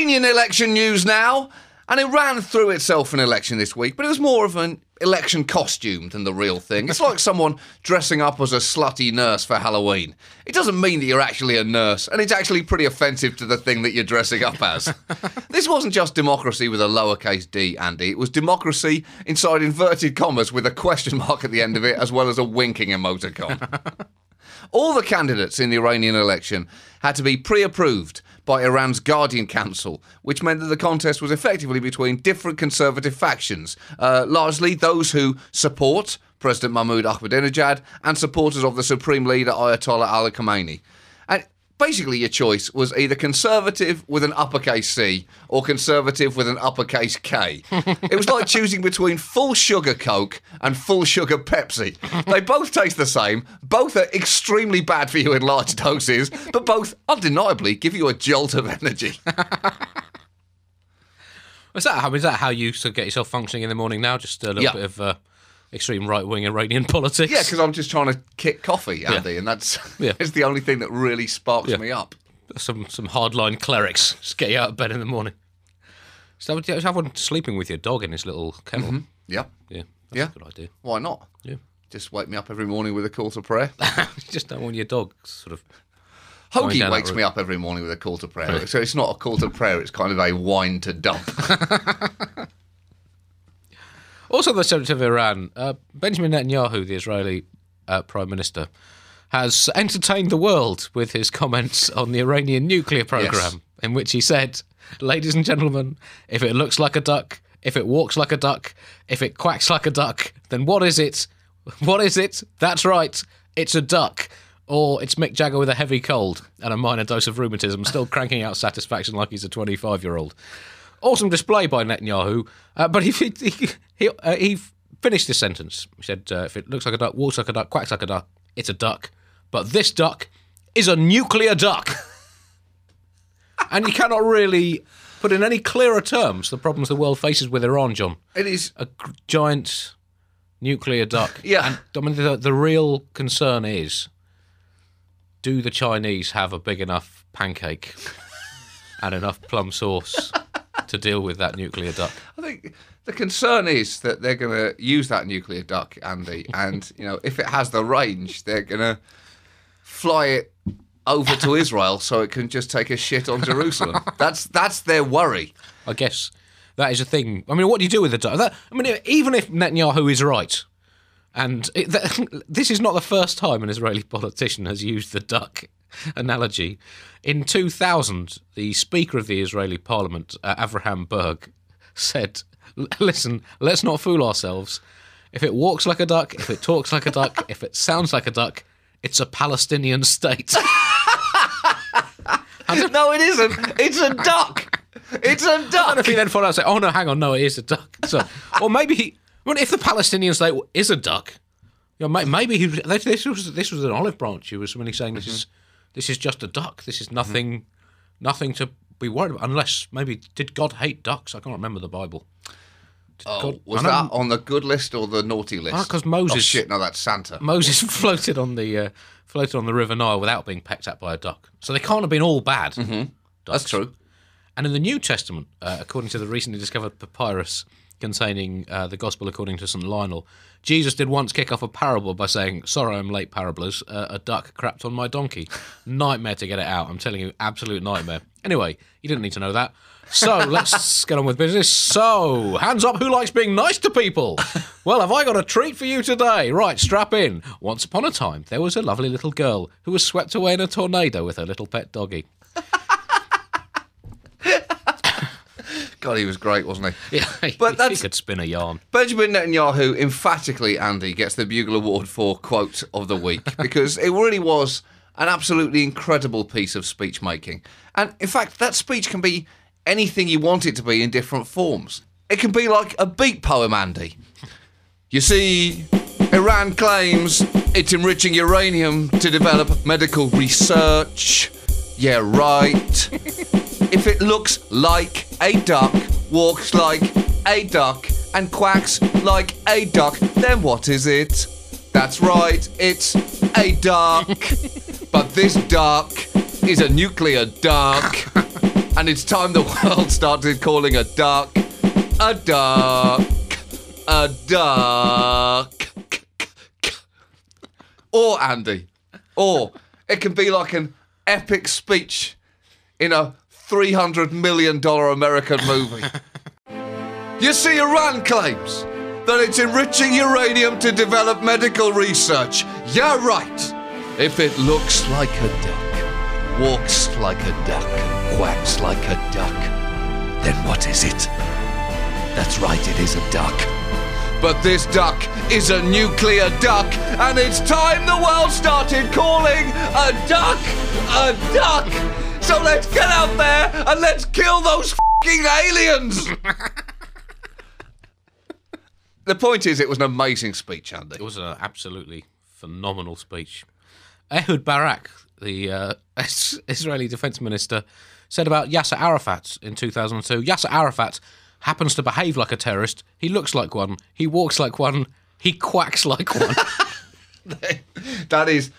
Iranian election news now. And Iran threw itself an election this week, but it was more of an election costume than the real thing. It's like someone dressing up as a slutty nurse for Halloween. It doesn't mean that you're actually a nurse, and it's actually pretty offensive to the thing that you're dressing up as. This wasn't just democracy with a lowercase d, Andy. It was democracy inside inverted commas with a question mark at the end of it, as well as a winking emoticon. All the candidates in the Iranian election had to be pre-approved by Iran's Guardian Council, which meant that the contest was effectively between different conservative factions, largely those who support President Mahmoud Ahmadinejad and supporters of the Supreme Leader Ayatollah Ali Khamenei. And basically your choice was either conservative with an uppercase C or conservative with an uppercase K. It was like choosing between full sugar Coke and full sugar Pepsi. They both taste the same, both are extremely bad for you in large doses, but both undeniably give you a jolt of energy. Is that how you sort of get yourself functioning in the morning now? Just a little bit of extreme right-wing Iranian politics? Yeah, because I'm just trying to kick coffee, Andy, and that's it's the only thing that really sparks me up. Some hardline clerics just get you out of bed in the morning. So have one sleeping with your dog in his little kennel. Mm-hmm. Yeah. That's a good idea. Why not? Yeah. Just wake me up every morning with a call to prayer. Just don't want your dog sort of... Hoagie wakes me up every morning with a call to prayer. Really? So it's not a call to prayer, it's kind of a whine to dump. Also on the subject of Iran, Benjamin Netanyahu, the Israeli Prime Minister, has entertained the world with his comments on the Iranian nuclear program, in which he said, "Ladies and gentlemen, if it looks like a duck, if it walks like a duck, if it quacks like a duck, then what is it? What is it? That's right, it's a duck. Or it's Mick Jagger with a heavy cold and a minor dose of rheumatism, still cranking out satisfaction like he's a 25-year-old. Awesome display by Netanyahu, but he finished this sentence. He said, if it looks like a duck, walks like a duck, quacks like a duck, it's a duck. But this duck is a nuclear duck. And you cannot really put in any clearer terms the problems the world faces with Iran, John. It is a giant nuclear duck. Yeah. And I mean, the real concern is, do the Chinese have a big enough pancake and enough plum sauce to deal with that nuclear duck? I think the concern is that they're going to use that nuclear duck, Andy, and if it has the range, they're going to fly it over to Israel so it can just take a shit on Jerusalem. That's their worry. I guess that is a thing. I mean, what do you do with the duck? Even if Netanyahu is right, and this is not the first time an Israeli politician has used the duck analogy. In 2000, the Speaker of the Israeli Parliament, Avraham Berg, said, "Listen, let's not fool ourselves. If it walks like a duck, if it talks like a duck, if it sounds like a duck, it's a Palestinian state." No, it isn't. It's a duck. It's a duck. And if he then followed out and said, "Oh no, hang on, no, it is a duck." So, or maybe if the Palestinian state is a duck, maybe this was an olive branch. He was really saying this is just a duck. This is nothing to be worried about. Unless maybe did God hate ducks? I can't remember the Bible. Was that on the good list or the naughty list? Because Moses. Oh shit! No, that's Santa. Moses floated on the River Nile without being pecked at by a duck. So they can't have been all bad. Mm-hmm. That's true. And in the New Testament, according to the recently discovered papyrus containing the Gospel according to St. Lionel, Jesus did once kick off a parable by saying, "Sorry, I'm late, parablers. A duck crapped on my donkey." Nightmare to get it out. I'm telling you, absolute nightmare. Anyway, you didn't need to know that. So let's get on with business. So, hands up, who likes being nice to people? Well, have I got a treat for you today? Right, strap in. Once upon a time, there was a lovely little girl who was swept away in a tornado with her little pet doggy. God, he was great, wasn't he? Yeah, but he could spin a yarn. Benjamin Netanyahu emphatically, Andy, gets the Bugle Award for Quote of the Week because it really was an absolutely incredible piece of speech making. And in fact, that speech can be anything you want it to be in different forms. It can be like a beat poem, Andy. You see, Iran claims it's enriching uranium to develop medical research. Yeah, right. If it looks like a duck, walks like a duck, and quacks like a duck, then what is it? That's right, it's a duck. But this duck is a nuclear duck. and it's time the world started calling a duck a duck. A duck. Or, Andy, or it can be like an epic speech in a $300 million American movie. You see, Iran claims that it's enriching uranium to develop medical research. Yeah, right. If it looks like a duck, walks like a duck, and quacks like a duck, then what is it? That's right, it is a duck. But this duck is a nuclear duck, and it's time the world started calling a duck a duck. So let's get out there and let's kill those f***ing aliens. The point is, it was an amazing speech, Andy. It was an absolutely phenomenal speech. Ehud Barak, the Israeli defense minister, said about Yasser Arafat in 2002, Yasser Arafat happens to behave like a terrorist. He looks like one. He walks like one. He quacks like one. That is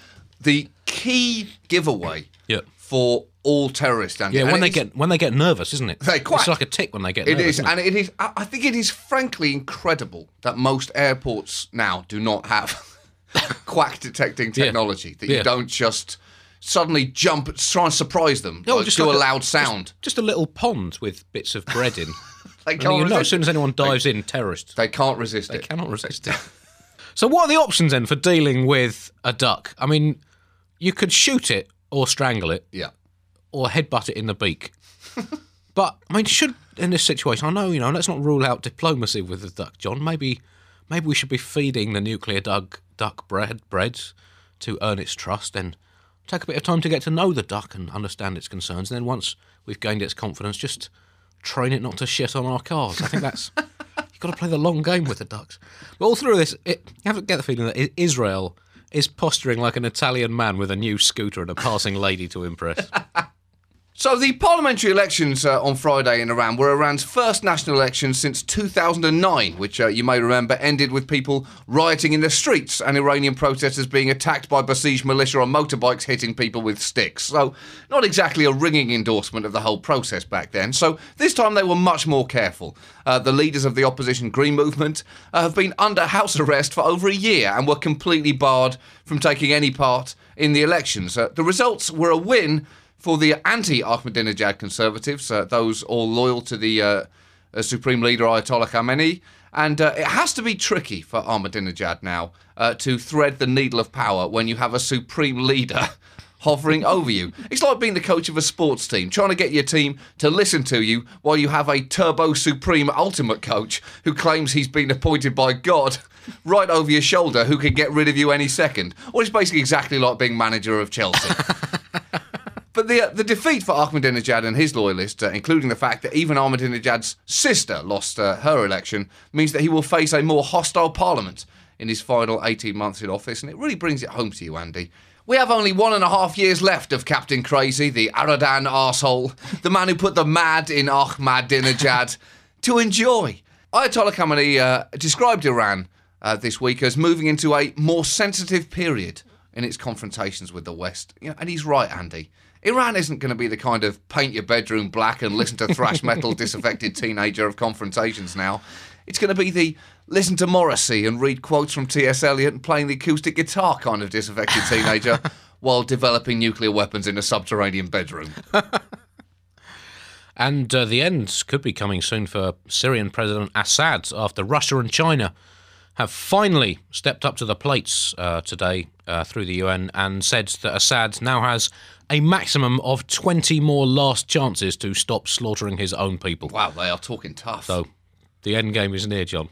the key giveaway for all terrorists. Andy. Yeah, when they get nervous, isn't it? They quack. It's like a tick when they get nervous. It is, and it is. I think it is frankly incredible that most airports now do not have quack detecting technology. That you don't just suddenly jump, try and surprise them, just do a loud sound. Just a little pond with bits of bread in. They can't resist as soon as anyone dives in, terrorists. They can't resist it. They cannot resist it. So what are the options then for dealing with a duck? I mean, you could shoot it or strangle it. Yeah. Or headbutt it in the beak. But, I mean, in this situation, I know, let's not rule out diplomacy with the duck, John. Maybe we should be feeding the nuclear duck bread to earn its trust and take a bit of time to get to know the duck and understand its concerns. And then once we've gained its confidence, just train it not to shit on our cars. I think you've got to play the long game with the ducks. But all through this, you have to get the feeling that Israel is posturing like an Italian man with a new scooter and a passing lady to impress. So the parliamentary elections on Friday in Iran were Iran's first national election since 2009, which you may remember ended with people rioting in the streets and Iranian protesters being attacked by Basij militia on motorbikes hitting people with sticks. So not exactly a ringing endorsement of the whole process back then. So this time they were much more careful. The leaders of the opposition Green Movement have been under house arrest for over a year and were completely barred from taking any part in the elections. The results were a win for the anti-Ahmadinejad conservatives, those all loyal to the Supreme Leader Ayatollah Khamenei. And it has to be tricky for Ahmadinejad now to thread the needle of power when you have a Supreme Leader hovering over you. It's like being the coach of a sports team, trying to get your team to listen to you while you have a Turbo Supreme Ultimate coach who claims he's been appointed by God right over your shoulder who can get rid of you any second. Or it's basically exactly like being manager of Chelsea. But the defeat for Ahmadinejad and his loyalists, including the fact that even Ahmadinejad's sister lost her election, means that he will face a more hostile parliament in his final 18 months in office. And it really brings it home to you, Andy. We have only 1.5 years left of Captain Crazy, the Aradan arsehole, the man who put the mad in Ahmadinejad, to enjoy. Ayatollah Khamenei described Iran this week as moving into a more sensitive period in its confrontations with the West. And he's right, Andy. Iran isn't going to be the kind of paint your bedroom black and listen to thrash metal disaffected teenager of confrontations now. It's going to be the listen to Morrissey and read quotes from T.S. Eliot and playing the acoustic guitar kind of disaffected teenager while developing nuclear weapons in a subterranean bedroom. And the end could be coming soon for Syrian President Assad after Russia and China have finally stepped up to the plates today through the UN and said that Assad now has a maximum of 20 more last chances to stop slaughtering his own people. Wow, they are talking tough. So the end game is near, John.